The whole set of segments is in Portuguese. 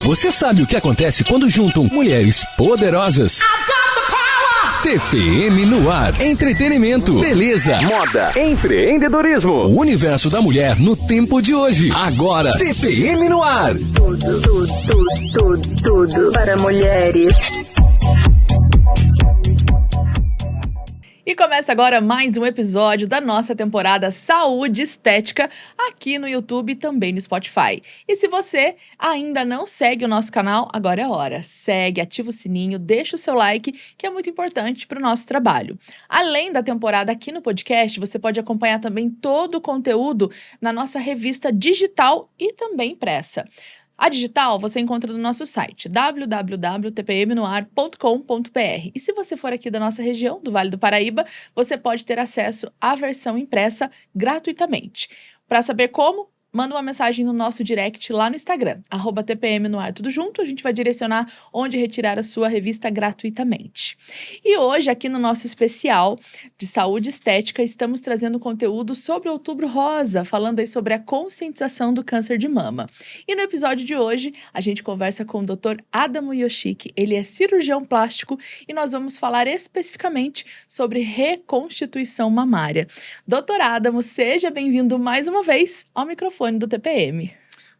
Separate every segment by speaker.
Speaker 1: Você sabe o que acontece quando juntam mulheres poderosas? TPM no ar. Entretenimento, beleza, moda, empreendedorismo. O universo da mulher no tempo de hoje. Agora, TPM no ar.
Speaker 2: Tudo para mulheres.
Speaker 3: E começa agora mais um episódio da nossa temporada Saúde Estética aqui no YouTube e também no Spotify. E se você ainda não segue o nosso canal, agora é a hora. Segue, ativa o sininho, deixa o seu like, que é muito importante para o nosso trabalho. Além da temporada aqui no podcast, você pode acompanhar também todo o conteúdo na nossa revista digital e também impressa. A digital você encontra no nosso site www.tpmnoar.com.br. E se você for aqui da nossa região, do Vale do Paraíba, você pode ter acesso à versão impressa gratuitamente. Para saber como, manda uma mensagem no nosso direct lá no Instagram, @tpmnoar, tudo junto, a gente vai direcionar onde retirar a sua revista gratuitamente. E hoje, aqui no nosso especial de saúde estética, estamos trazendo conteúdo sobre o Outubro Rosa, falando aí sobre a conscientização do câncer de mama. E no episódio de hoje, a gente conversa com o Dr. Adamo Yoshiki, ele é cirurgião plástico e nós vamos falar especificamente sobre reconstituição mamária. Dr. Adamo, seja bem-vindo mais uma vez ao microfone do TPM.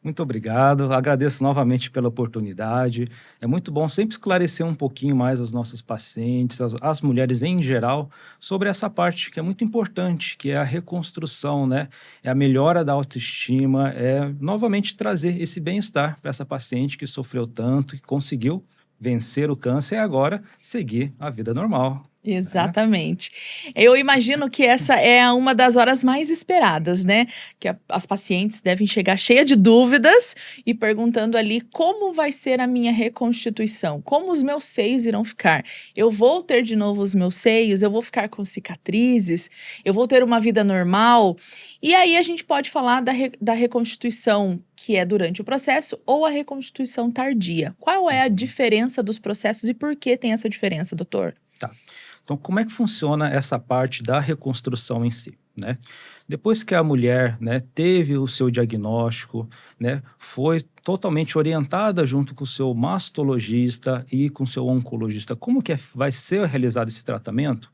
Speaker 4: Muito obrigado, agradeço novamente pela oportunidade. É muito bom sempre esclarecer um pouquinho mais as nossas pacientes, as mulheres em geral, sobre essa parte que é muito importante, que é a reconstrução, né? É a melhora da autoestima, é novamente trazer esse bem-estar para essa paciente que sofreu tanto, que conseguiu vencer o câncer e agora seguir a vida normal.
Speaker 3: Exatamente. Eu imagino que essa é uma das horas mais esperadas, né? Que as pacientes devem chegar cheias de dúvidas e perguntando ali como vai ser a minha reconstituição, como os meus seios irão ficar. Eu vou ter de novo os meus seios, eu vou ficar com cicatrizes, eu vou ter uma vida normal. E aí a gente pode falar da reconstituição que é durante o processo ou a reconstituição tardia. Qual é a diferença dos processos e por que tem essa diferença, doutor?
Speaker 4: Tá. Então, como é que funciona essa parte da reconstrução em si, né? Depois que a mulher, né, teve o seu diagnóstico, né, foi totalmente orientada junto com o seu mastologista e com o seu oncologista, como que vai ser realizado esse tratamento?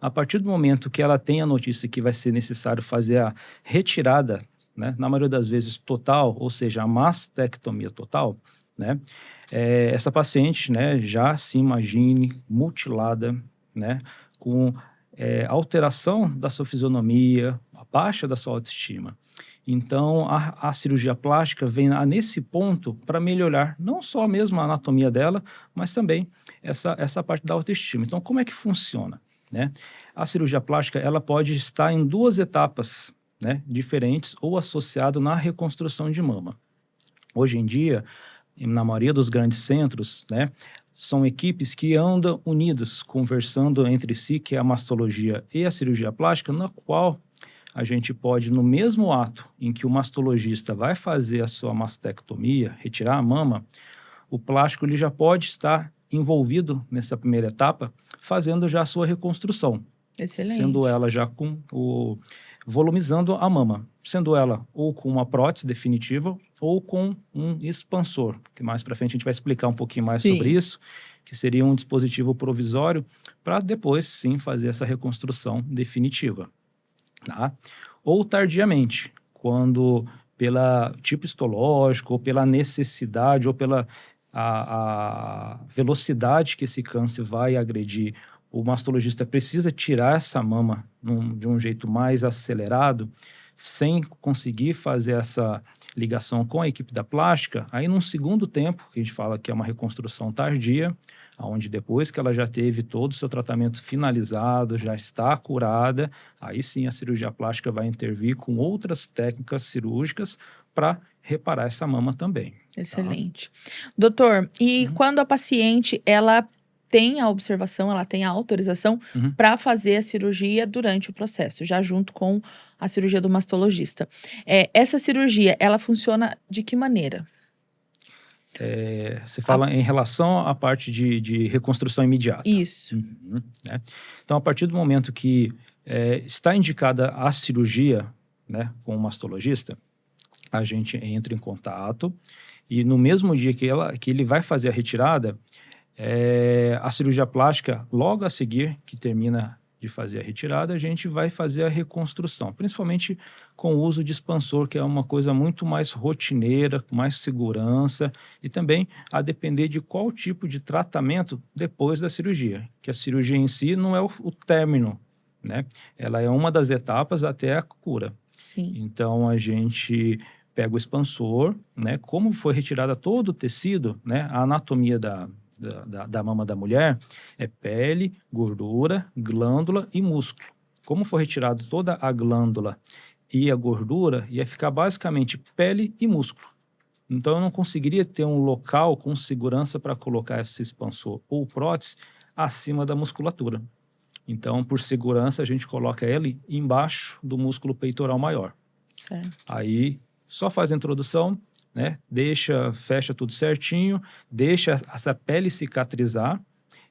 Speaker 4: A partir do momento que ela tem a notícia que vai ser necessário fazer a retirada, né, na maioria das vezes total, ou seja, a mastectomia total, né, essa paciente, né, já se imagine mutilada, né, com alteração da sua fisionomia, a baixa da sua autoestima. Então, a cirurgia plástica vem nesse ponto para melhorar não só mesmo a anatomia dela, mas também essa parte da autoestima. Então, como é que funciona, né? A cirurgia plástica ela pode estar em duas etapas, né, diferentes ou associado na reconstrução de mama. Hoje em dia, na maioria dos grandes centros, né, são equipes que andam unidas, conversando entre si, que é a mastologia e a cirurgia plástica, na qual a gente pode, no mesmo ato em que o mastologista vai fazer a sua mastectomia, retirar a mama, o plástico ele já pode estar envolvido nessa primeira etapa, fazendo já a sua reconstrução.
Speaker 3: Excelente.
Speaker 4: Sendo ela já com volumizando a mama, sendo ela ou com uma prótese definitiva ou com um expansor, que mais para frente a gente vai explicar um pouquinho mais sobre isso, que seria um dispositivo provisório para depois sim fazer essa reconstrução definitiva, tá? Ou tardiamente, quando pela tipo histológico, ou pela necessidade, ou pela a velocidade que esse câncer vai agredir, o mastologista precisa tirar essa mama de um jeito mais acelerado, sem conseguir fazer essa ligação com a equipe da plástica, aí num segundo tempo, que a gente fala que é uma reconstrução tardia, onde depois que ela já teve todo o seu tratamento finalizado, já está curada, aí sim a cirurgia plástica vai intervir com outras técnicas cirúrgicas para reparar essa mama também.
Speaker 3: Excelente. Tá? Doutor, e quando a paciente, ela tem a observação, ela tem a autorização para fazer a cirurgia durante o processo, já junto com a cirurgia do mastologista. Essa cirurgia, ela funciona de que maneira?
Speaker 4: Você fala em relação à parte de reconstrução imediata.
Speaker 3: Isso.
Speaker 4: Né? Então, a partir do momento que está indicada a cirurgia, né, com o mastologista, a gente entra em contato e no mesmo dia que ele vai fazer a retirada, a cirurgia plástica, logo a seguir, que termina de fazer a retirada, a gente vai fazer a reconstrução, principalmente com o uso de expansor, que é uma coisa muito mais rotineira, com mais segurança, e também a depender de qual tipo de tratamento depois da cirurgia, que a cirurgia em si não é o término, né? Ela é uma das etapas até a cura.
Speaker 3: Sim.
Speaker 4: Então, a gente pega o expansor, né? Como foi retirada todo o tecido, né? A anatomia da mama da mulher é pele, gordura, glândula e músculo. Como foi retirado toda a glândula e a gordura, ia ficar basicamente pele e músculo. Então, eu não conseguiria ter um local com segurança para colocar esse expansor ou prótese acima da musculatura. Então, por segurança, a gente coloca ele embaixo do músculo peitoral maior.
Speaker 3: Certo.
Speaker 4: Aí, só faz a introdução, né? Fecha tudo certinho, deixa essa pele cicatrizar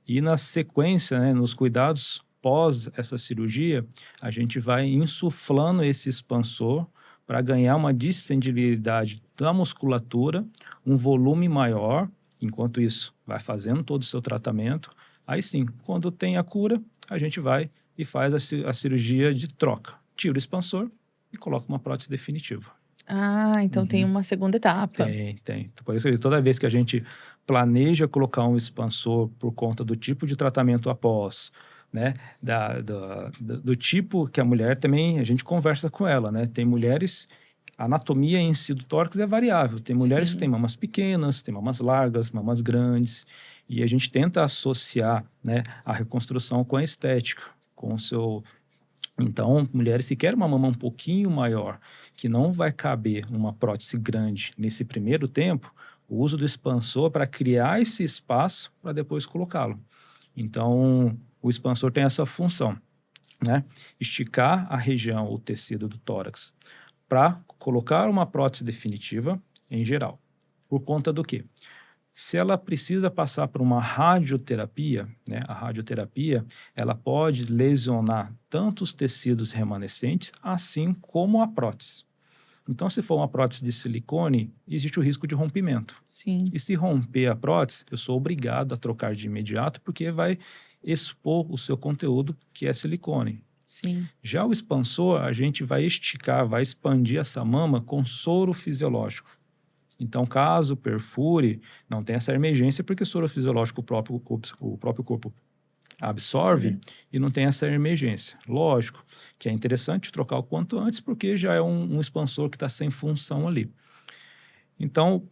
Speaker 4: e na sequência, né, nos cuidados pós essa cirurgia, a gente vai insuflando esse expansor para ganhar uma distendibilidade da musculatura, um volume maior. Enquanto isso, vai fazendo todo o seu tratamento. Aí sim, quando tem a cura, a gente vai e faz a cirurgia de troca. Tira o expansor e coloca uma prótese definitiva.
Speaker 3: Ah, então tem uma segunda etapa.
Speaker 4: Tem. Por isso que toda vez que a gente planeja colocar um expansor por conta do tipo de tratamento após, né, do tipo que a mulher também, a gente conversa com ela, né? Tem mulheres, a anatomia em si do tórax é variável. Tem mulheres que têm mamas pequenas, tem mamas largas, mamas grandes, e a gente tenta associar, né, a reconstrução com a estética, com o seu... Então, mulheres que querem uma mama um pouquinho maior, que não vai caber uma prótese grande nesse primeiro tempo, o uso do expansor para criar esse espaço para depois colocá-lo. Então, o expansor tem essa função, né? Esticar a região, o tecido do tórax, para colocar uma prótese definitiva em geral. Por conta do quê? Se ela precisa passar por uma radioterapia, né, a radioterapia, ela pode lesionar tanto os tecidos remanescentes, assim como a prótese. Então, se for uma prótese de silicone, existe o risco de rompimento.
Speaker 3: Sim.
Speaker 4: E se romper a prótese, eu sou obrigado a trocar de imediato, porque vai expor o seu conteúdo, que é silicone.
Speaker 3: Sim.
Speaker 4: Já o expansor, a gente vai esticar, vai expandir essa mama com soro fisiológico. Então, caso perfure, não tem essa emergência, porque o soro fisiológico o próprio corpo absorve e não tem essa emergência. Lógico que é interessante trocar o quanto antes, porque já é um expansor que está sem função ali. Então,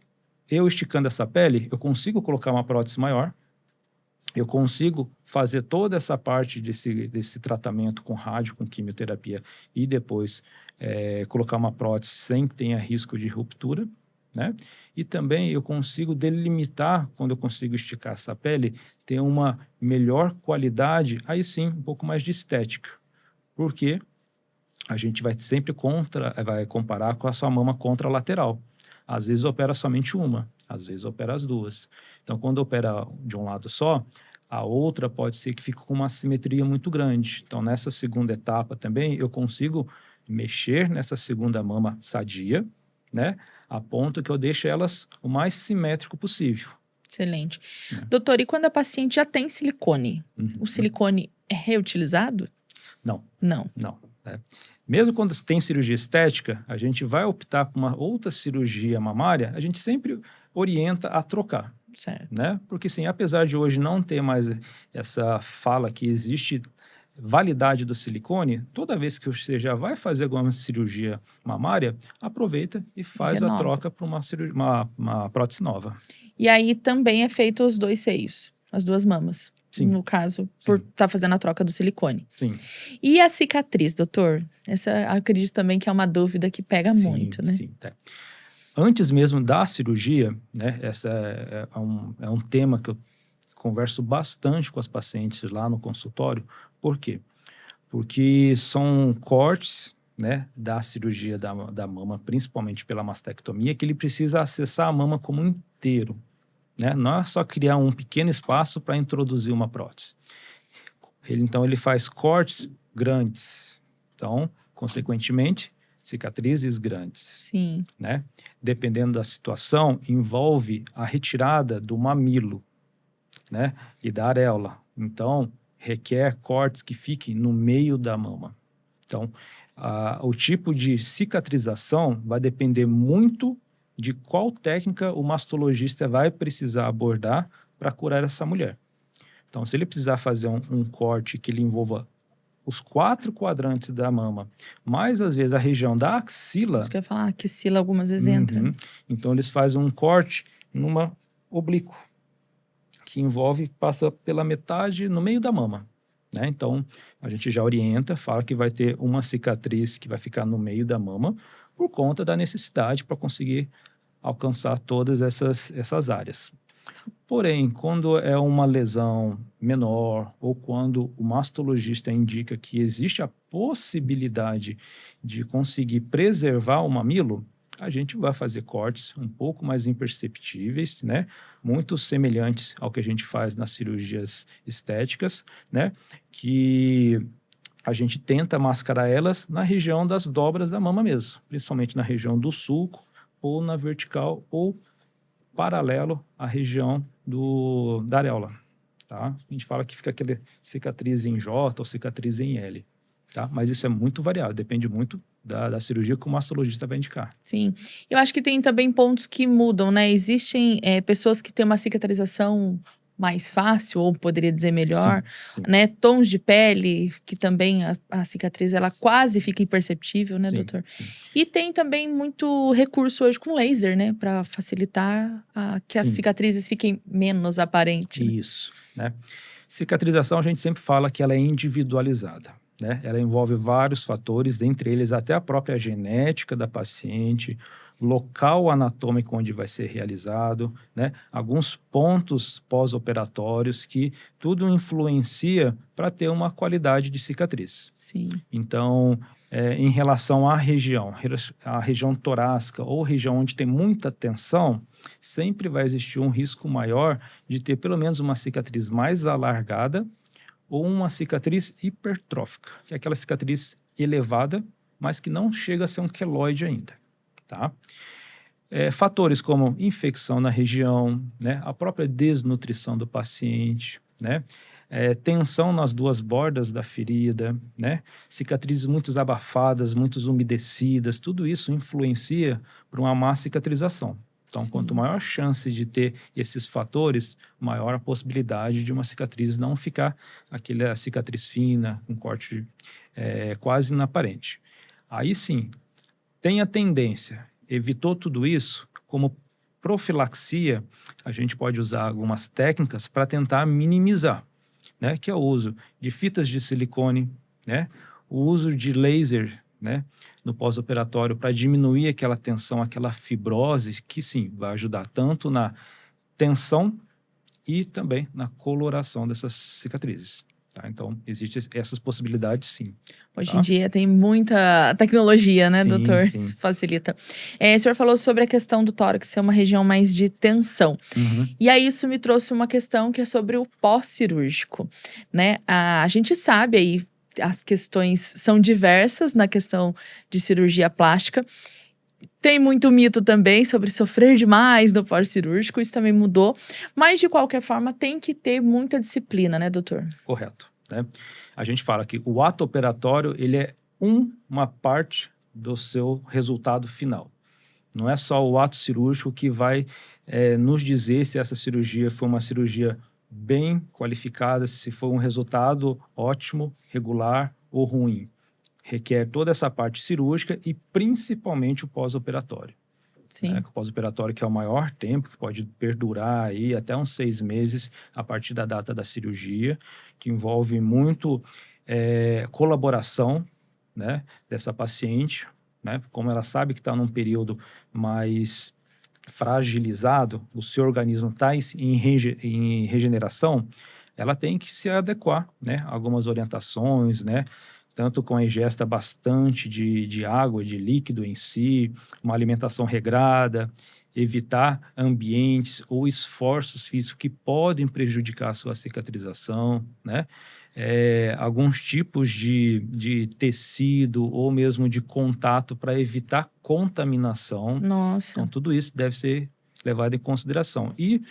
Speaker 4: eu esticando essa pele, eu consigo colocar uma prótese maior, eu consigo fazer toda essa parte desse tratamento com rádio, com quimioterapia, e depois colocar uma prótese sem que tenha risco de ruptura, né? E também eu consigo delimitar, quando eu consigo esticar essa pele, ter uma melhor qualidade, aí sim, um pouco mais de estética. Porque a gente vai sempre vai comparar com a sua mama contralateral. Às vezes opera somente uma, às vezes opera as duas. Então, quando opera de um lado só, a outra pode ser que fique com uma assimetria muito grande. Então, nessa segunda etapa também, eu consigo mexer nessa segunda mama sadia, né? A ponto que eu deixe elas o mais simétrico possível.
Speaker 3: Excelente. Doutor, e quando a paciente já tem silicone? O silicone é reutilizado?
Speaker 4: Não.
Speaker 3: Não.
Speaker 4: Mesmo quando tem cirurgia estética, a gente vai optar por uma outra cirurgia mamária, a gente sempre orienta a trocar.
Speaker 3: Certo.
Speaker 4: Né? Porque, sim, apesar de hoje não ter mais essa fala que existe validade do silicone, toda vez que você já vai fazer alguma cirurgia mamária, aproveita e faz a troca para uma prótese nova.
Speaker 3: E aí também é feito os dois seios, as duas mamas. Sim. No caso, por estar fazendo a troca do silicone.
Speaker 4: Sim.
Speaker 3: E a cicatriz, doutor? Essa acredito também que é uma dúvida que pega muito, né?
Speaker 4: Sim, tá. Antes mesmo da cirurgia, né, essa é um tema que eu converso bastante com as pacientes lá no consultório. Por quê? Porque são cortes, né, da cirurgia da mama, principalmente pela mastectomia, que ele precisa acessar a mama como inteiro. Né? Não é só criar um pequeno espaço para introduzir uma prótese. Então, ele faz cortes grandes. Então, consequentemente, cicatrizes grandes,
Speaker 3: Sim.
Speaker 4: né? Dependendo da situação, envolve a retirada do mamilo, né? E da areola. Então, requer cortes que fiquem no meio da mama. Então, o tipo de cicatrização vai depender muito de qual técnica o mastologista vai precisar abordar para curar essa mulher. Então, se ele precisar fazer um corte que ele envolva os 4 quadrantes da mama, mais às vezes a região da axila.
Speaker 3: Isso que eu ia falar, que axila algumas vezes entra.
Speaker 4: Então, eles fazem um corte numa oblíquo, que passa pela metade no meio da mama, né? Então, a gente já orienta, fala que vai ter uma cicatriz que vai ficar no meio da mama por conta da necessidade para conseguir alcançar todas essas áreas. Porém, quando é uma lesão menor ou quando o mastologista indica que existe a possibilidade de conseguir preservar o mamilo, a gente vai fazer cortes um pouco mais imperceptíveis, né? Muito semelhantes ao que a gente faz nas cirurgias estéticas, né? Que a gente tenta mascarar elas na região das dobras da mama mesmo, principalmente na região do sulco ou na vertical ou paralelo à região da areola, tá? A gente fala que fica aquela cicatriz em J ou cicatriz em L, tá? Mas isso é muito variável, depende muito da cirurgia que o mastologista vai indicar.
Speaker 3: Sim. Eu acho que tem também pontos que mudam, né? Existem pessoas que têm uma cicatrização mais fácil, ou poderia dizer melhor,
Speaker 4: sim.
Speaker 3: né? Tons de pele, que também a cicatriz, ela quase fica imperceptível, né,
Speaker 4: Sim,
Speaker 3: doutor?
Speaker 4: sim.
Speaker 3: E tem também muito recurso hoje com laser, né? Para facilitar que as
Speaker 4: Sim.
Speaker 3: cicatrizes fiquem menos aparentes. Né?
Speaker 4: Isso, né? Cicatrização, a gente sempre fala que ela é individualizada, né? Ela envolve vários fatores, entre eles até a própria genética da paciente, local anatômico onde vai ser realizado, né? Alguns pontos pós-operatórios que tudo influencia para ter uma qualidade de cicatriz.
Speaker 3: Sim.
Speaker 4: Então, em relação à região torácica ou região onde tem muita tensão, sempre vai existir um risco maior de ter pelo menos uma cicatriz mais alargada ou uma cicatriz hipertrófica, que é aquela cicatriz elevada, mas que não chega a ser um queloide ainda, tá? Fatores como infecção na região, né? A própria desnutrição do paciente, né? Tensão nas duas bordas da ferida, né? Cicatrizes muito abafadas, muito umedecidas, tudo isso influencia para uma má cicatrização. Então,
Speaker 3: Sim.
Speaker 4: quanto maior a chance de ter esses fatores, maior a possibilidade de uma cicatriz não ficar aquela cicatriz fina, com corte quase inaparente. Aí sim, tem a tendência, evitou tudo isso, como profilaxia, a gente pode usar algumas técnicas para tentar minimizar, né? Que é o uso de fitas de silicone, né? O uso de laser, né? No pós-operatório para diminuir aquela tensão, aquela fibrose, que sim, vai ajudar tanto na tensão e também na coloração dessas cicatrizes. Tá? Então, existem essas possibilidades, sim.
Speaker 3: Hoje em dia tem muita tecnologia, né,
Speaker 4: Sim,
Speaker 3: doutor?
Speaker 4: sim.
Speaker 3: Isso facilita. O senhor falou sobre a questão do tórax ser uma região mais de tensão. E aí isso me trouxe uma questão que é sobre o pós-cirúrgico, né? A gente sabe aí, as questões são diversas na questão de cirurgia plástica. Tem muito mito também sobre sofrer demais no pós-cirúrgico, isso também mudou. Mas, de qualquer forma, tem que ter muita disciplina, né, doutor?
Speaker 4: Correto, né? A gente fala que o ato operatório, ele é uma parte do seu resultado final. Não é só o ato cirúrgico que vai nos dizer se essa cirurgia foi uma cirurgia bem qualificada, se foi um resultado ótimo, regular ou ruim. Requer toda essa parte cirúrgica e principalmente o pós-operatório.
Speaker 3: Sim.
Speaker 4: Né? O pós-operatório que é o maior tempo, que pode perdurar aí até uns 6 meses a partir da data da cirurgia, que envolve muito colaboração, né, dessa paciente, né? Como ela sabe que está num período mais fragilizado, o seu organismo está em regeneração, ela tem que se adequar, né, a algumas orientações, né, tanto com a ingesta bastante de água, de líquido em si, uma alimentação regrada, evitar ambientes ou esforços físicos que podem prejudicar a sua cicatrização, né? Alguns tipos de tecido ou mesmo de contato para evitar contaminação.
Speaker 3: Nossa.
Speaker 4: Então, tudo isso deve ser levado em consideração. E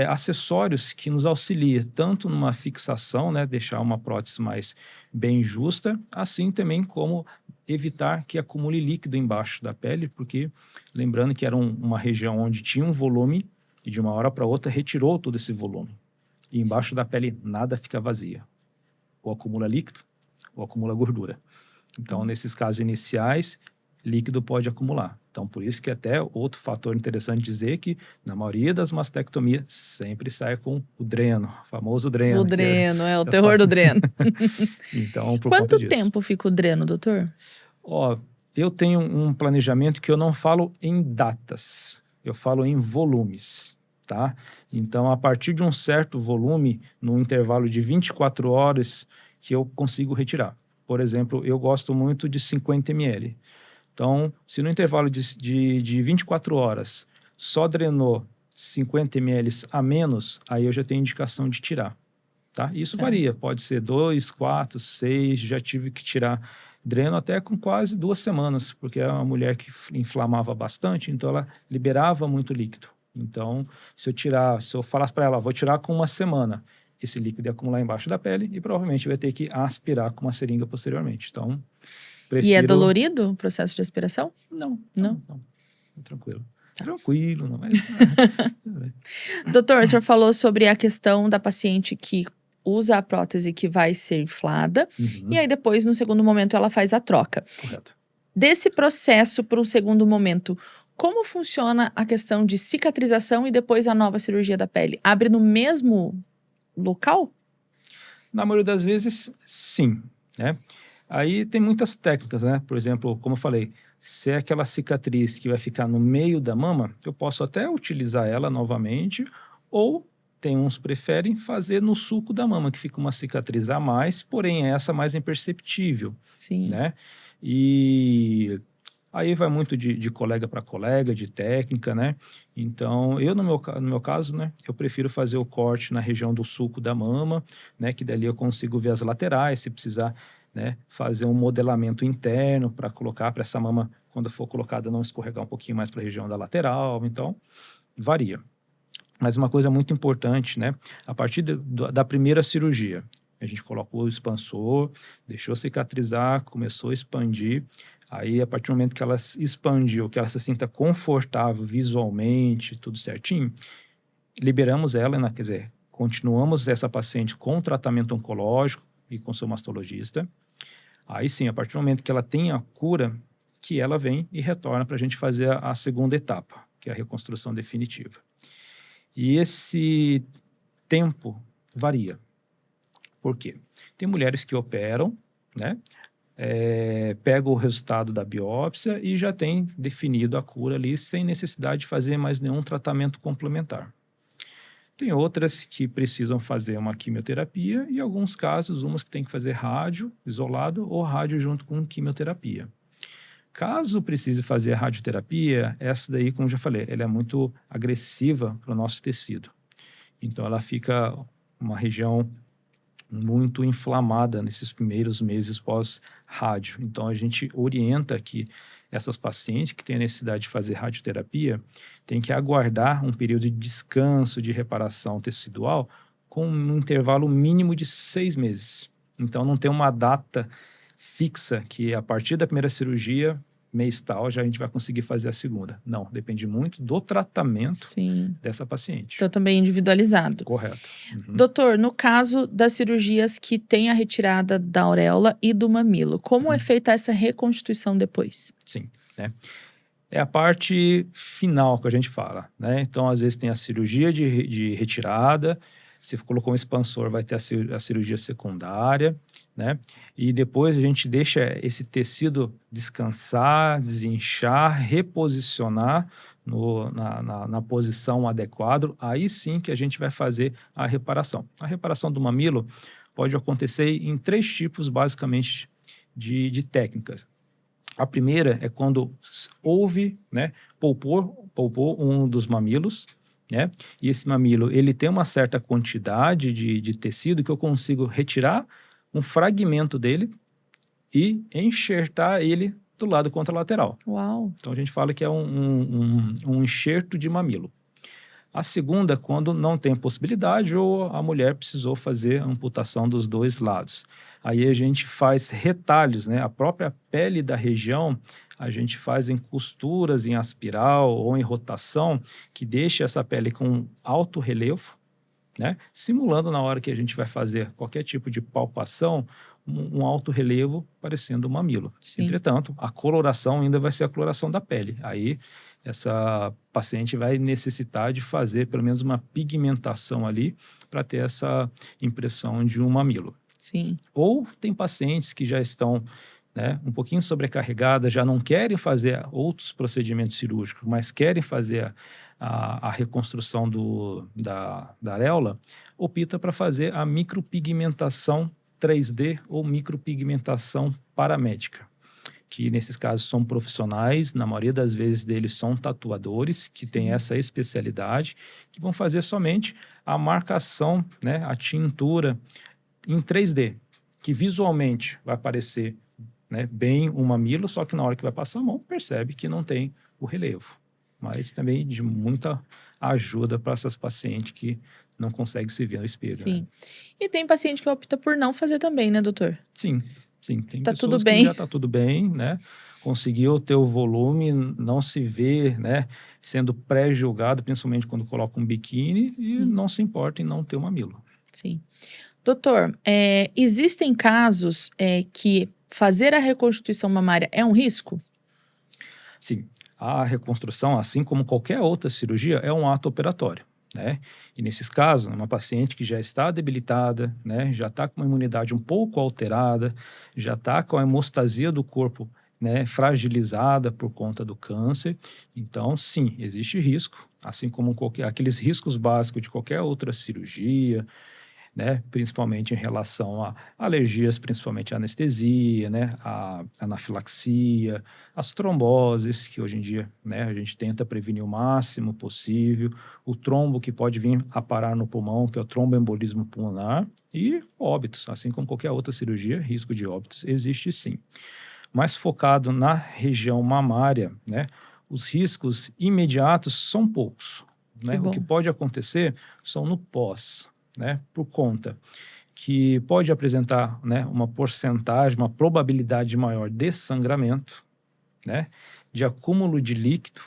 Speaker 4: acessórios que nos auxiliam tanto numa fixação, né, deixar uma prótese mais bem justa, assim também como evitar que acumule líquido embaixo da pele, porque lembrando que era uma região onde tinha um volume e de uma hora para outra retirou todo esse volume. E embaixo da pele nada fica vazia. Ou acumula líquido ou acumula gordura. Então, nesses casos iniciais, líquido pode acumular. Então, por isso que até outro fator interessante dizer que, na maioria das mastectomias, sempre sai com o dreno, o famoso dreno.
Speaker 3: O dreno, o terror do dreno.
Speaker 4: Então, por conta
Speaker 3: Quanto
Speaker 4: disso.
Speaker 3: tempo fica o dreno, doutor?
Speaker 4: Eu tenho um planejamento que eu não falo em datas, eu falo em volumes, tá? Então, a partir de um certo volume, no intervalo de 24 horas, que eu consigo retirar. Por exemplo, eu gosto muito de 50 ml. Então, se no intervalo de 24 horas só drenou 50 ml a menos, aí eu já tenho indicação de tirar, tá? Isso varia, pode ser 2, 4, 6, já tive que tirar dreno até com quase 2 semanas, porque é uma mulher que inflamava bastante, então ela liberava muito líquido. Então, se eu falasse para ela, vou tirar com 1 semana, esse líquido ia acumular embaixo da pele e provavelmente vai ter que aspirar com uma seringa posteriormente. Então, prefiro...
Speaker 3: E é dolorido o processo de aspiração?
Speaker 4: Não. Tranquilo.
Speaker 3: Tá.
Speaker 4: Tranquilo, não. Mas...
Speaker 3: Doutor, o senhor falou sobre a questão da paciente que usa a prótese que vai ser inflada e aí depois, no segundo momento, ela faz a troca.
Speaker 4: Correto.
Speaker 3: Desse processo para um segundo momento, como funciona a questão de cicatrização e depois a nova cirurgia da pele? Abre no mesmo local?
Speaker 4: Na maioria das vezes, sim, né? Aí tem muitas técnicas, né? Por exemplo, como eu falei, se é aquela cicatriz que vai ficar no meio da mama, eu posso até utilizar ela novamente, ou tem uns que preferem fazer no sulco da mama, que fica uma cicatriz a mais, porém essa mais imperceptível,
Speaker 3: Sim.
Speaker 4: né? E aí vai muito de colega para colega, de técnica, né? Então, no meu caso, né? Eu prefiro fazer o corte na região do sulco da mama, né? Que dali eu consigo ver as laterais, se precisar, né? Fazer um modelamento interno para colocar para essa mama, quando for colocada, não escorregar um pouquinho mais para a região da lateral. Então, varia. Mas uma coisa muito importante, né? A partir da primeira cirurgia, a gente colocou o expansor, deixou cicatrizar, começou a expandir. Aí, a partir do momento que ela expandiu, que ela se sinta confortável visualmente, tudo certinho, liberamos ela, né? Quer dizer, continuamos essa paciente com tratamento oncológico e com seu mastologista. Aí sim, a partir do momento que ela tem a cura, que ela vem e retorna para a gente fazer a segunda etapa, que é a reconstrução definitiva. E esse tempo varia. Por quê? Tem mulheres que operam, né? Pega o resultado da biópsia e já tem definido a cura ali sem necessidade de fazer mais nenhum tratamento complementar. Tem outras que precisam fazer uma quimioterapia e, em alguns casos, umas que tem que fazer rádio isolado ou rádio junto com quimioterapia. Caso precise fazer a radioterapia, essa daí, como eu já falei, ela é muito agressiva para o nosso tecido. Então, ela fica uma região muito inflamada nesses primeiros meses pós-rádio. Então, a gente orienta que essas pacientes que têm a necessidade de fazer radioterapia têm que aguardar um período de descanso, de reparação tecidual, com um intervalo mínimo de 6 meses. Então, não tem uma data fixa que a partir da primeira cirurgia, mês tal, já a gente vai conseguir fazer a segunda. Não, depende muito do tratamento dessa paciente.
Speaker 3: Então, também individualizado.
Speaker 4: Correto.
Speaker 3: Doutor, no caso das cirurgias que tem a retirada da auréola e do mamilo, como é feita essa reconstituição depois?
Speaker 4: Sim, né? É a parte final que a gente fala, né? Então, às vezes tem a cirurgia de retirada, se colocou um expansor, vai ter a cirurgia secundária, né? E depois a gente deixa esse tecido descansar, desinchar, reposicionar na posição adequada. Aí sim que a gente vai fazer a reparação. A reparação do mamilo pode acontecer em 3 tipos, basicamente, de técnicas. A primeira é quando houve, né, polpou um dos mamilos, né? E esse mamilo, ele tem uma certa quantidade de tecido que eu consigo retirar um fragmento dele e enxertar ele do lado contralateral.
Speaker 3: Uau.
Speaker 4: Então, a gente fala que é um enxerto de mamilo. A segunda, quando não tem possibilidade ou a mulher precisou fazer a amputação dos dois lados. Aí a gente faz retalhos, né? A própria pele da região, a gente faz em costuras, em aspiral ou em rotação, que deixa essa pele com alto relevo, né? Simulando na hora que a gente vai fazer qualquer tipo de palpação, um alto relevo parecendo um mamilo.
Speaker 3: Sim.
Speaker 4: Entretanto, a coloração ainda vai ser a coloração da pele. Aí, essa paciente vai necessitar de fazer pelo menos uma pigmentação ali para ter essa impressão de um mamilo.
Speaker 3: Sim.
Speaker 4: Ou tem pacientes que já estão, né, um pouquinho sobrecarregadas, já não querem fazer outros procedimentos cirúrgicos, mas querem fazer a reconstrução da areola, opta para fazer a micropigmentação 3D ou micropigmentação paramédica, que nesses casos são profissionais, na maioria das vezes deles são tatuadores, que têm essa especialidade, que vão fazer somente a marcação, né, a tintura em 3D, que visualmente vai parecer, né, bem um mamilo, só que na hora que vai passar a mão, percebe que não tem o relevo. Mas também de muita ajuda para essas pacientes que não conseguem se ver no espelho.
Speaker 3: Sim.
Speaker 4: Né?
Speaker 3: E tem paciente que opta por não fazer também, né, doutor?
Speaker 4: Sim. Tem
Speaker 3: Tá
Speaker 4: pessoas
Speaker 3: tudo
Speaker 4: que
Speaker 3: bem.
Speaker 4: já tá tudo bem, né? Conseguiu ter o volume, não se vê, né, sendo pré-julgado, principalmente quando coloca um biquíni, e não se importa em não ter um mamilo.
Speaker 3: Sim. Doutor, existem casos que fazer a reconstituição mamária é um risco?
Speaker 4: Sim, a reconstrução, assim como qualquer outra cirurgia, é um ato operatório, né? E nesses casos, uma paciente que já está debilitada, né, já está com uma imunidade um pouco alterada, já está com a hemostasia do corpo, né, fragilizada por conta do câncer, então sim, existe risco, assim como aqueles riscos básicos de qualquer outra cirurgia, né, principalmente em relação a alergias, principalmente a anestesia, né, a anafilaxia, as tromboses, que hoje em dia, né, a gente tenta prevenir o máximo possível, o trombo que pode vir a parar no pulmão, que é o tromboembolismo pulmonar, e óbitos, assim como qualquer outra cirurgia, risco de óbitos existe sim. Mas focado na região mamária, né, os riscos imediatos são poucos, né? O que pode acontecer são no pós, né, por conta que pode apresentar, né, uma porcentagem, uma probabilidade maior de sangramento, né, de acúmulo de líquido,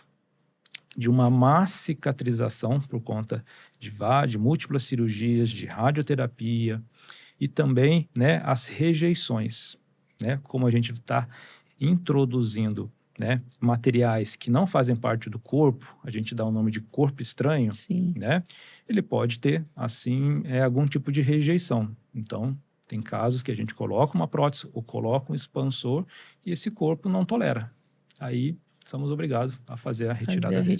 Speaker 4: de uma má cicatrização por conta de múltiplas cirurgias, de radioterapia e também, né, as rejeições, né, como a gente está introduzindo, né, materiais que não fazem parte do corpo, a gente dá o nome de corpo estranho, né, ele pode ter, assim, algum tipo de rejeição. Então, tem casos que a gente coloca uma prótese ou coloca um expansor e esse corpo não tolera. Aí, somos obrigados a fazer a retirada dele.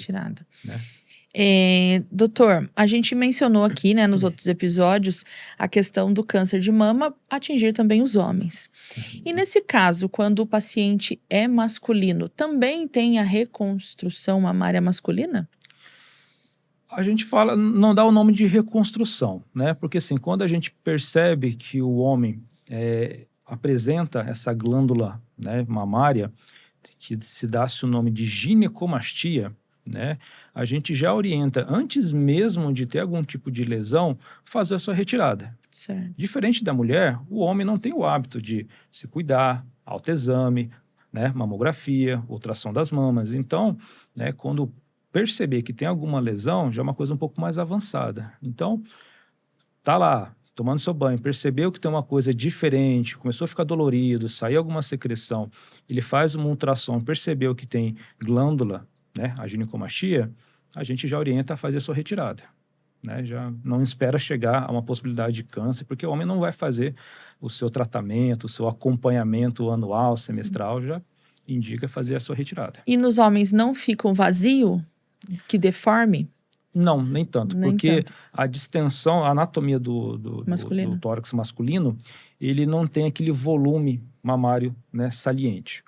Speaker 4: Né?
Speaker 3: Doutor, a gente mencionou aqui, né, nos outros episódios, a questão do câncer de mama atingir também os homens. E nesse caso, quando o paciente é masculino, também tem a reconstrução mamária masculina?
Speaker 4: A gente fala, não dá o nome de reconstrução, né? Porque assim, quando a gente percebe que o homem apresenta essa glândula, né, mamária, que se dá-se o nome de ginecomastia, né, a gente já orienta, antes mesmo de ter algum tipo de lesão, fazer a sua retirada.
Speaker 3: Certo.
Speaker 4: Diferente da mulher, o homem não tem o hábito de se cuidar, autoexame, né, mamografia, ultrassom das mamas. Então, né, quando perceber que tem alguma lesão, já é uma coisa um pouco mais avançada. Então, tá lá, tomando seu banho, percebeu que tem uma coisa diferente, começou a ficar dolorido, saiu alguma secreção, ele faz uma ultrassom, percebeu que tem glândula, né, a ginecomastia, a gente já orienta a fazer a sua retirada. Né? Já não espera chegar a uma possibilidade de câncer, porque o homem não vai fazer o seu tratamento, o seu acompanhamento anual, semestral, já indica fazer a sua retirada.
Speaker 3: E nos homens não fica um vazio que deforme?
Speaker 4: Não, nem tanto, porque a distensão, a anatomia do tórax masculino, ele não tem aquele volume mamário, né, saliente.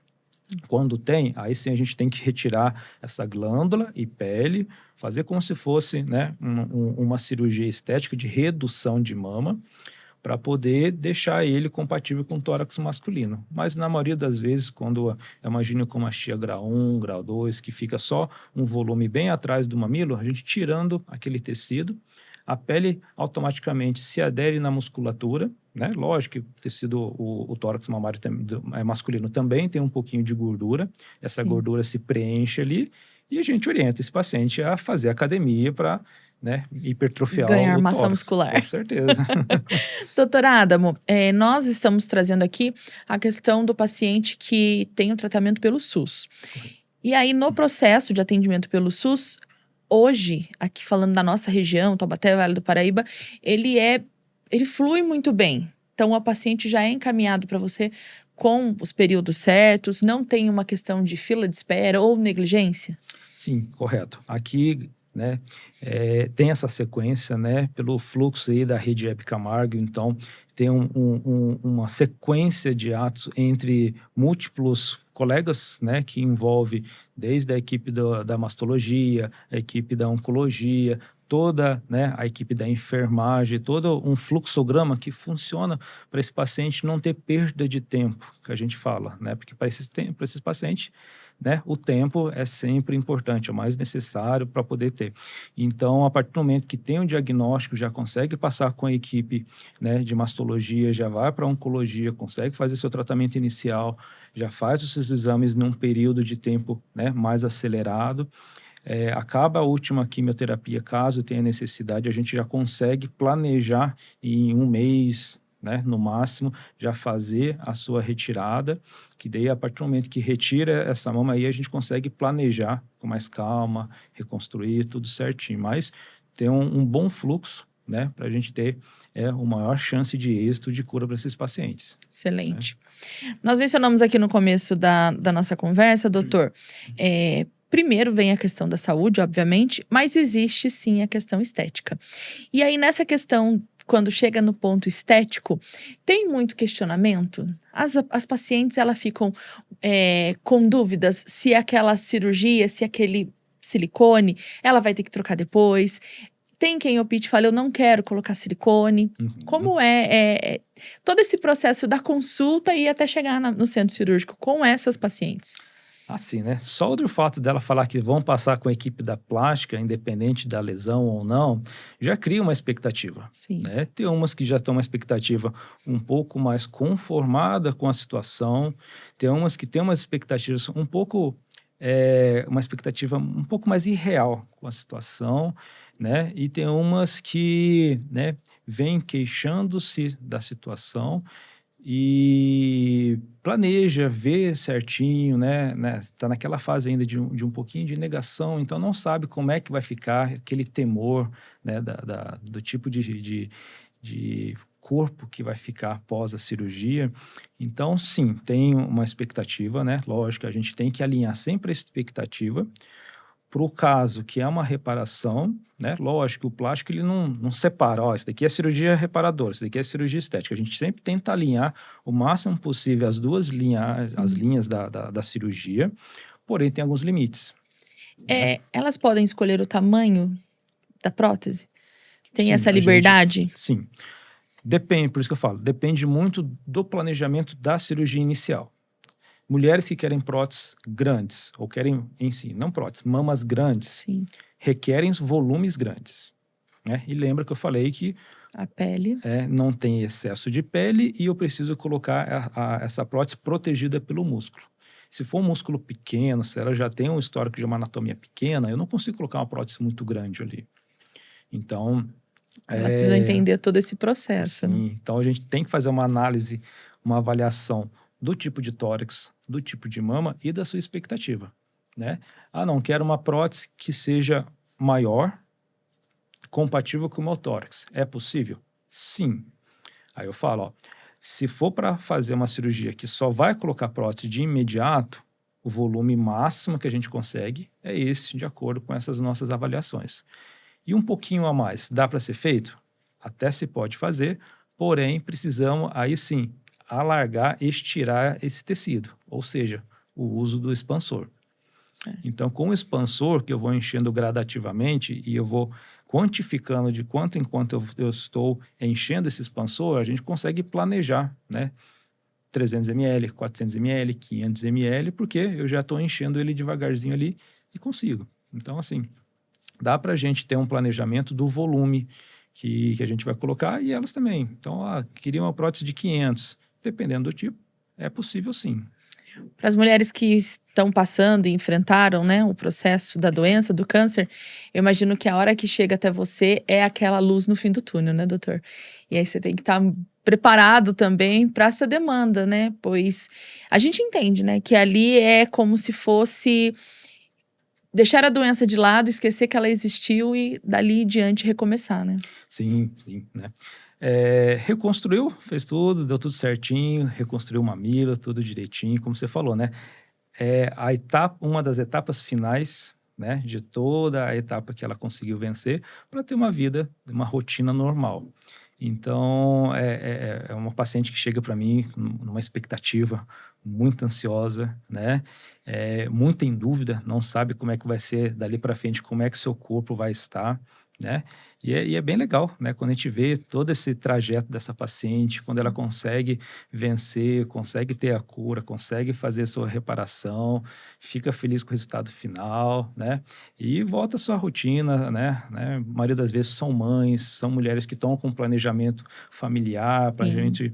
Speaker 4: Quando tem, aí sim a gente tem que retirar essa glândula e pele, fazer como se fosse, né, uma cirurgia estética de redução de mama, para poder deixar ele compatível com o tórax masculino. Mas na maioria das vezes, quando eu imagino como a chia grau 1, grau 2, que fica só um volume bem atrás do mamilo, a gente tirando aquele tecido, a pele automaticamente se adere na musculatura, né? Lógico que o tecido, o tórax mamário masculino também tem um pouquinho de gordura, essa
Speaker 3: Sim.
Speaker 4: gordura se preenche ali, e a gente orienta esse paciente a fazer academia para, né, hipertrofiar
Speaker 3: Ganhar
Speaker 4: o
Speaker 3: massa
Speaker 4: tórax.
Speaker 3: muscular.
Speaker 4: Com certeza.
Speaker 3: Doutora Adamo, nós estamos trazendo aqui a questão do paciente que tem o tratamento pelo SUS. E aí, no processo de atendimento pelo SUS, hoje, aqui falando da nossa região, Taubaté, Vale do Paraíba, ele flui muito bem. Então, o paciente já é encaminhado para você com os períodos certos, não tem uma questão de fila de espera ou negligência?
Speaker 4: Sim, correto. Aqui, né, tem essa sequência, né, pelo fluxo aí da rede Hebe Camargo, então tem uma sequência de atos entre múltiplos colegas, né, que envolve desde a equipe da mastologia, a equipe da oncologia, toda, né, a equipe da enfermagem, todo um fluxograma que funciona para esse paciente não ter perda de tempo, que a gente fala, né, porque para esses pacientes, né, o tempo é sempre importante, é o mais necessário para poder ter. Então, a partir do momento que tem um diagnóstico, já consegue passar com a equipe, né, de mastologia, já vai para a oncologia, consegue fazer seu tratamento inicial, já faz os seus exames num período de tempo, né, mais acelerado. Acaba a última quimioterapia, caso tenha necessidade, a gente já consegue planejar em um mês, né, no máximo, já fazer a sua retirada, que daí a partir do momento que retira essa mama aí, a gente consegue planejar com mais calma, reconstruir tudo certinho, mas ter um bom fluxo, né, para a gente ter uma maior chance de êxito de cura para esses pacientes.
Speaker 3: Excelente. Nós mencionamos aqui no começo da nossa conversa, doutor, primeiro vem a questão da saúde, obviamente, mas existe sim a questão estética. E aí, nessa questão, quando chega no ponto estético, tem muito questionamento. As pacientes, elas ficam com dúvidas se aquela cirurgia, se aquele silicone, ela vai ter que trocar depois. Tem quem opte e fala, eu não quero colocar silicone. Como é todo esse processo da consulta e até chegar no centro cirúrgico com essas pacientes?
Speaker 4: Assim, né? Só o fato dela falar que vão passar com a equipe da plástica, independente da lesão ou não, já cria uma expectativa.
Speaker 3: Sim.
Speaker 4: Né? Tem umas que já estão uma expectativa um pouco mais conformada com a situação, tem umas que têm umas expectativas uma expectativa um pouco mais irreal com a situação, né? E tem umas que, né, vêm queixando-se da situação e planeja, vê certinho, né? Tá naquela fase ainda de um pouquinho de negação, então não sabe como é que vai ficar aquele temor, né, do tipo de corpo que vai ficar após a cirurgia. Então, sim, tem uma expectativa, né? Lógico, a gente tem que alinhar sempre a expectativa. Para o caso que é uma reparação, né? Lógico, o plástico ele não separa, isso daqui é cirurgia reparadora, isso daqui é cirurgia estética. A gente sempre tenta alinhar o máximo possível as duas linhas, as linhas da cirurgia, porém tem alguns limites.
Speaker 3: Elas podem escolher o tamanho da prótese? Tem
Speaker 4: Sim,
Speaker 3: essa liberdade?
Speaker 4: Sim. Depende, por isso que eu falo, depende muito do planejamento da cirurgia inicial. Mulheres que querem próteses grandes, ou querem em si, não próteses, mamas grandes,
Speaker 3: Sim.
Speaker 4: requerem volumes grandes. Né? E lembra que eu falei que
Speaker 3: A pele.
Speaker 4: Não tem excesso de pele e eu preciso colocar essa prótese protegida pelo músculo. Se for um músculo pequeno, se ela já tem um histórico de uma anatomia pequena, eu não consigo colocar uma prótese muito grande ali. Então...
Speaker 3: Elas precisam entender todo esse processo.
Speaker 4: Sim,
Speaker 3: né?
Speaker 4: então a gente tem que fazer uma análise, uma avaliação do tipo de tórax, do tipo de mama e da sua expectativa, né? Não, quero uma prótese que seja maior, compatível com o meu tórax. É possível? Sim. Aí eu falo, se for para fazer uma cirurgia que só vai colocar prótese de imediato, o volume máximo que a gente consegue é esse, de acordo com essas nossas avaliações. E um pouquinho a mais, dá para ser feito? Até se pode fazer, porém precisamos, aí sim, alargar, estirar esse tecido. Ou seja, o uso do expansor.
Speaker 3: Certo.
Speaker 4: Então, com o expansor, que eu vou enchendo gradativamente e eu vou quantificando de quanto em quanto eu estou enchendo esse expansor, a gente consegue planejar, né? 300 ml, 400 ml, 500 ml, porque eu já estou enchendo ele devagarzinho ali e consigo. Então, assim, dá para a gente ter um planejamento do volume que a gente vai colocar e elas também. Então, queria uma prótese de 500, dependendo do tipo, é possível sim.
Speaker 3: Para as mulheres que estão passando e enfrentaram, né, o processo da doença, do câncer, eu imagino que a hora que chega até você é aquela luz no fim do túnel, né, doutor? E aí você tem que estar preparado também para essa demanda, né? Pois a gente entende, né, que ali é como se fosse deixar a doença de lado, esquecer que ela existiu e dali em diante recomeçar, né?
Speaker 4: Sim, né? Reconstruiu, fez tudo, deu tudo certinho, reconstruiu o mamilo, tudo direitinho, como você falou, né? Uma das etapas finais, né, de toda a etapa que ela conseguiu vencer para ter uma vida, uma rotina normal. Então, é uma paciente que chega para mim numa expectativa muito ansiosa, né? Muito em dúvida, não sabe como é que vai ser dali para frente, como é que seu corpo vai estar, né? E é bem legal, né? Quando a gente vê todo esse trajeto dessa paciente, quando ela consegue vencer, consegue ter a cura, consegue fazer a sua reparação, fica feliz com o resultado final, né? E volta à sua rotina, né? A maioria das vezes são mães, são mulheres que estão com planejamento familiar para a gente,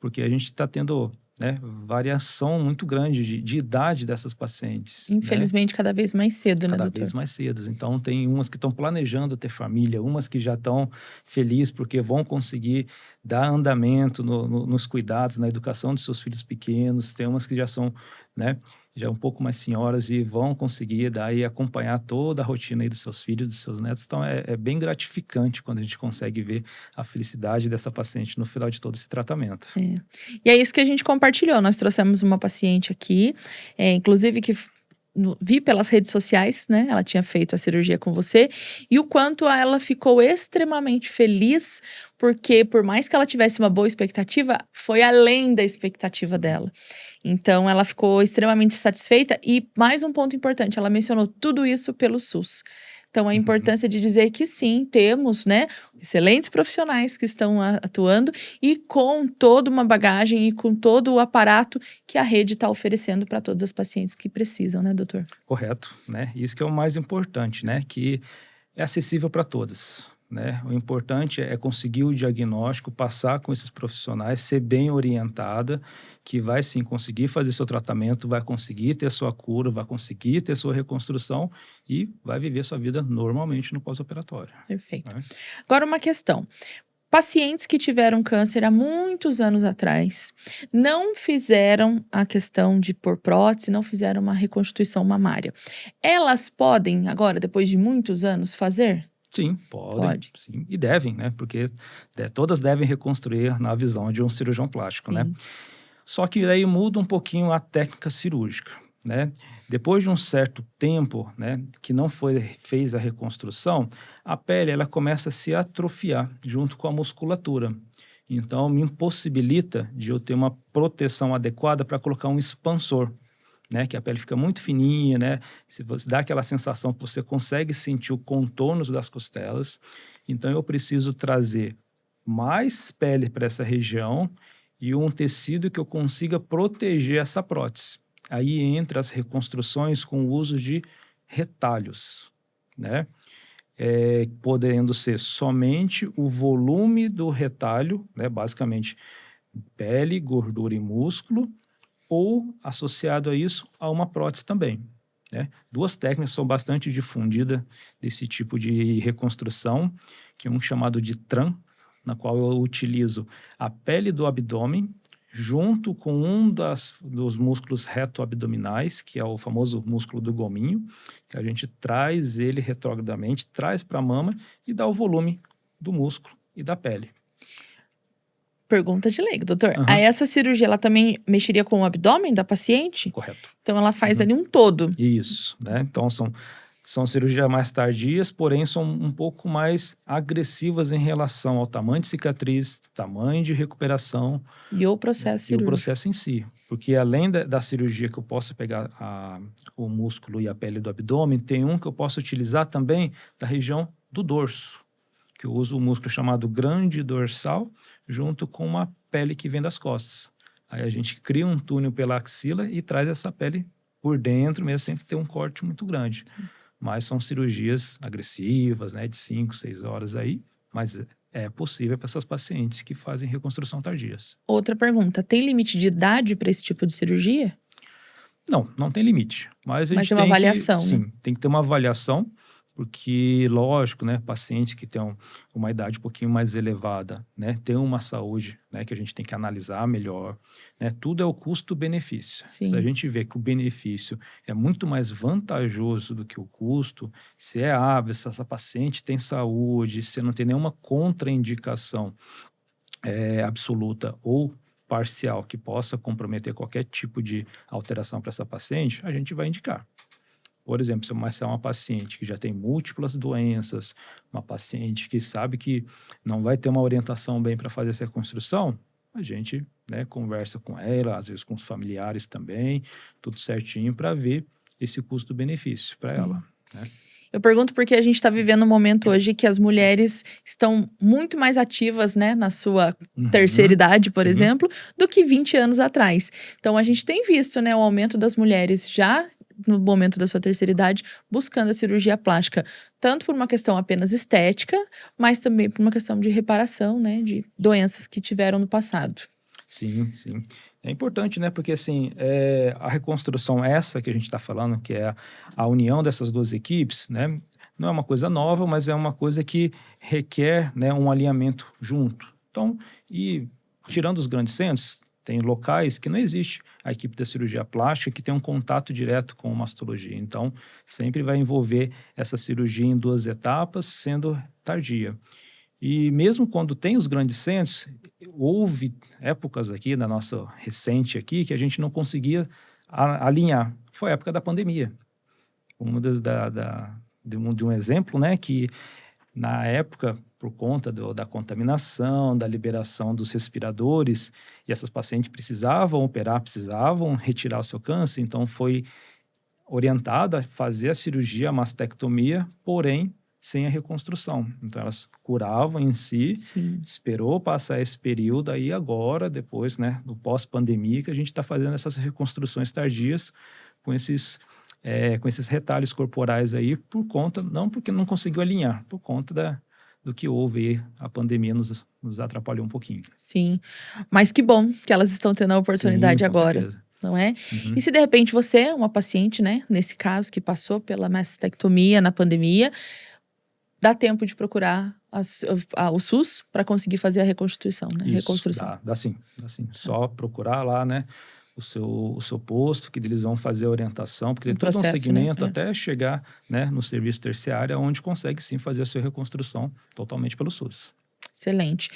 Speaker 4: porque a gente está tendo, né, variação muito grande de idade dessas pacientes.
Speaker 3: Infelizmente, cada vez mais cedo, né,
Speaker 4: Cada
Speaker 3: doutor?
Speaker 4: vez mais cedo. Então, tem umas que estão planejando ter família, umas que já estão felizes porque vão conseguir dar andamento nos cuidados, na educação dos seus filhos pequenos. Tem umas que já são, né, já um pouco mais senhoras e vão conseguir daí acompanhar toda a rotina aí dos seus filhos, dos seus netos. Então, é bem gratificante quando a gente consegue ver a felicidade dessa paciente no final de todo esse tratamento.
Speaker 3: E é isso que a gente compartilhou. Nós trouxemos uma paciente aqui, inclusive que vi pelas redes sociais, né? Ela tinha feito a cirurgia com você e o quanto ela ficou extremamente feliz, porque por mais que ela tivesse uma boa expectativa, foi além da expectativa dela. Então, ela ficou extremamente satisfeita e mais um ponto importante, ela mencionou tudo isso pelo SUS. Então, a importância de dizer que sim, temos, né, excelentes profissionais que estão atuando e com toda uma bagagem e com todo o aparato que a rede está oferecendo para todas as pacientes que precisam, né, doutor?
Speaker 4: Correto, né? Isso que é o mais importante, né? Que é acessível para todas, né? O importante é conseguir o diagnóstico, passar com esses profissionais, ser bem orientada, que vai sim conseguir fazer seu tratamento, vai conseguir ter sua cura, vai conseguir ter sua reconstrução e vai viver sua vida normalmente no pós-operatório.
Speaker 3: Perfeito.
Speaker 4: Né?
Speaker 3: Agora uma questão. Pacientes que tiveram câncer há muitos anos atrás não fizeram a questão de pôr prótese, não fizeram uma reconstituição mamária. Elas podem, agora, depois de muitos anos, fazer?
Speaker 4: Sim, pode. Sim, e devem, né? Porque todas devem reconstruir na visão de um cirurgião plástico,
Speaker 3: Sim.
Speaker 4: né? Só que daí muda um pouquinho a técnica cirúrgica, né? Depois de um certo tempo, né, que não fez a reconstrução, a pele ela começa a se atrofiar junto com a musculatura. Então, me impossibilita de eu ter uma proteção adequada para colocar um expansor, né, que a pele fica muito fininha, né? Se você dá aquela sensação que você consegue sentir o contorno das costelas. Então, eu preciso trazer mais pele para essa região e um tecido que eu consiga proteger essa prótese. Aí entra as reconstruções com o uso de retalhos, né? Podendo ser somente o volume do retalho, né? Basicamente pele, gordura e músculo, ou associado a isso a uma prótese também, né? Duas técnicas são bastante difundidas desse tipo de reconstrução, que é um chamado de TRAN, na qual eu utilizo a pele do abdômen junto com um dos músculos reto-abdominais, que é o famoso músculo do gominho, que a gente traz ele retrogradamente, traz para a mama e dá o volume do músculo e da pele.
Speaker 3: Pergunta de leigo, doutor. Aí essa cirurgia, ela também mexeria com o abdômen da paciente?
Speaker 4: Correto.
Speaker 3: Então, ela faz ali um todo.
Speaker 4: Isso, né? Então, são São cirurgias mais tardias, porém são um pouco mais agressivas em relação ao tamanho de cicatriz, tamanho de recuperação
Speaker 3: E o processo
Speaker 4: e o
Speaker 3: cirúrgico.
Speaker 4: processo em si. Porque além da cirurgia que eu posso pegar o músculo e a pele do abdômen, tem um que eu posso utilizar também da região do dorso, que eu uso o músculo chamado grande dorsal junto com uma pele que vem das costas. Aí a gente cria um túnel pela axila e traz essa pele por dentro, mesmo sem ter um corte muito grande. Mas são cirurgias agressivas, né, de 5, 6 horas aí, mas é possível para essas pacientes que fazem reconstrução tardias.
Speaker 3: Outra pergunta, tem limite de idade para esse tipo de cirurgia?
Speaker 4: Não tem limite, mas a
Speaker 3: Mas
Speaker 4: gente
Speaker 3: tem uma
Speaker 4: tem
Speaker 3: avaliação,
Speaker 4: que,
Speaker 3: né?
Speaker 4: sim, tem que ter uma avaliação, porque, lógico, né, pacientes que têm uma idade um pouquinho mais elevada, né, tem uma saúde, né, que a gente tem que analisar melhor, né, tudo é o custo-benefício.
Speaker 3: Sim.
Speaker 4: Se a gente vê que o benefício é muito mais vantajoso do que o custo, se é hábil, se essa paciente tem saúde, se não tem nenhuma contraindicação absoluta ou parcial que possa comprometer qualquer tipo de alteração para essa paciente, a gente vai indicar. Por exemplo, se é uma paciente que já tem múltiplas doenças, uma paciente que sabe que não vai ter uma orientação bem para fazer essa reconstrução, a gente, né, conversa com ela, às vezes com os familiares também, tudo certinho para ver esse custo-benefício para ela, né?
Speaker 3: Eu pergunto porque a gente está vivendo um momento hoje que as mulheres estão muito mais ativas, né, na sua terceira idade, por
Speaker 4: sim.
Speaker 3: exemplo, do que 20 anos atrás. Então, a gente tem visto, né, o aumento das mulheres já no momento da sua terceira idade, buscando a cirurgia plástica, tanto por uma questão apenas estética, mas também por uma questão de reparação, né, de doenças que tiveram no passado.
Speaker 4: Sim, sim. É importante, né? Porque, assim, a reconstrução essa que a gente está falando, que é a união dessas duas equipes, né? Não é uma coisa nova, mas é uma coisa que requer, né, um alinhamento junto. Então, e tirando os grandes centros, tem locais que não existe a equipe da cirurgia plástica que tem um contato direto com a mastologia. Então, sempre vai envolver essa cirurgia em 2 etapas, sendo tardia. E mesmo quando tem os grandes centros, houve épocas aqui, na nossa recente aqui, que a gente não conseguia alinhar. Foi a época da pandemia. De um exemplo, né, que na época, por conta da contaminação, da liberação dos respiradores, e essas pacientes precisavam operar, precisavam retirar o seu câncer, então foi orientada a fazer a cirurgia, a mastectomia, porém sem a reconstrução. Então elas curavam em si,
Speaker 3: Sim.
Speaker 4: esperou passar esse período, aí agora, depois, né, do pós-pandemia, que a gente está fazendo essas reconstruções tardias com esses retalhos corporais aí, por conta, não porque não conseguiu alinhar, por conta do que houve aí, a pandemia nos atrapalhou um pouquinho.
Speaker 3: Sim, mas que bom que elas estão tendo a oportunidade
Speaker 4: Sim, com
Speaker 3: agora.
Speaker 4: certeza.
Speaker 3: Não é?
Speaker 4: Uhum.
Speaker 3: E se de repente você é uma paciente, né, nesse caso, que passou pela mastectomia na pandemia, dá tempo de procurar o SUS para conseguir fazer a reconstituição, né?
Speaker 4: Isso,
Speaker 3: Reconstrução.
Speaker 4: dá sim. Só procurar lá, né, o seu posto, que eles vão fazer a orientação, porque tem todo um
Speaker 3: processo,
Speaker 4: segmento
Speaker 3: né?
Speaker 4: até chegar, né, no serviço terciário, onde consegue sim fazer a sua reconstrução totalmente pelo SUS.
Speaker 3: Excelente.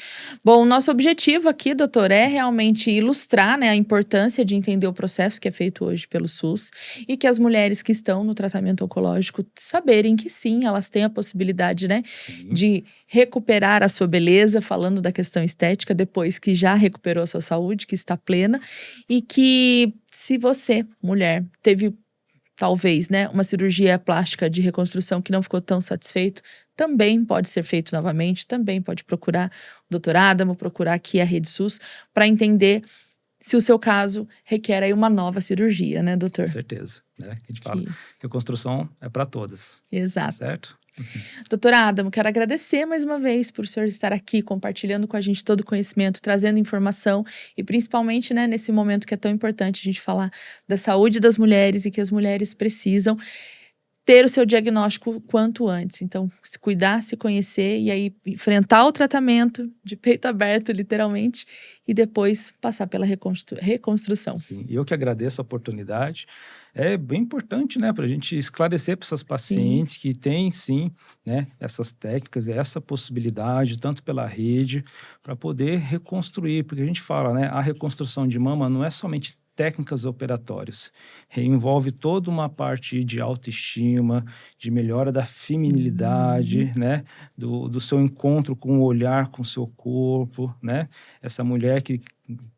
Speaker 3: Bom, o nosso objetivo aqui, doutor, é realmente ilustrar, né, a importância de entender o processo que é feito hoje pelo SUS e que as mulheres que estão no tratamento oncológico saberem que sim, elas têm a possibilidade, né,
Speaker 4: Sim.
Speaker 3: de recuperar a sua beleza, falando da questão estética, depois que já recuperou a sua saúde, que está plena, e que se você, mulher, teve talvez, né, uma cirurgia plástica de reconstrução que não ficou tão satisfeito, também pode ser feito novamente, também pode procurar o Dr. Adamo, procurar aqui a Rede SUS, para entender se o seu caso requer aí uma nova cirurgia, né, doutor?
Speaker 4: Com certeza, né? A gente fala, reconstrução é para todas.
Speaker 3: Exato.
Speaker 4: Certo?
Speaker 3: Doutor Adamo, quero agradecer mais uma vez por o senhor estar aqui compartilhando com a gente todo o conhecimento, trazendo informação e principalmente, né, nesse momento que é tão importante a gente falar da saúde das mulheres e que as mulheres precisam ter o seu diagnóstico quanto antes. Então, se cuidar, se conhecer e aí enfrentar o tratamento de peito aberto, literalmente, e depois passar pela reconstrução.
Speaker 4: Sim, eu que agradeço a oportunidade. É bem importante, né, para a gente esclarecer para essas pacientes que têm, sim, né, essas técnicas, essa possibilidade, tanto pela rede, para poder reconstruir. Porque a gente fala, né, a reconstrução de mama não é somente técnicas operatórias. Envolve toda uma parte de autoestima, de melhora da feminilidade, né? Do seu encontro com o olhar, com o seu corpo, né? Essa mulher que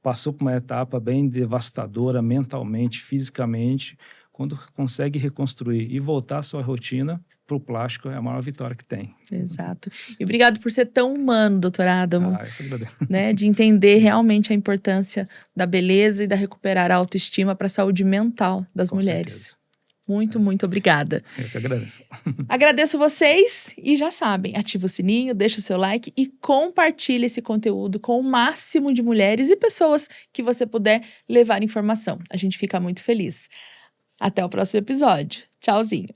Speaker 4: passou por uma etapa bem devastadora mentalmente, fisicamente, quando consegue reconstruir e voltar à sua rotina para o plástico, é a maior vitória que tem.
Speaker 3: Exato. E obrigado por ser tão humano, doutor Adamo,
Speaker 4: Eu que agradeço.
Speaker 3: né? De entender realmente a importância da beleza e da recuperar a autoestima para a saúde mental das
Speaker 4: Com
Speaker 3: mulheres.
Speaker 4: certeza.
Speaker 3: Muito obrigada.
Speaker 4: Eu que agradeço.
Speaker 3: Agradeço vocês e já sabem, ativa o sininho, deixa o seu like e compartilha esse conteúdo com o máximo de mulheres e pessoas que você puder levar informação. A gente fica muito feliz. Até o próximo episódio. Tchauzinho.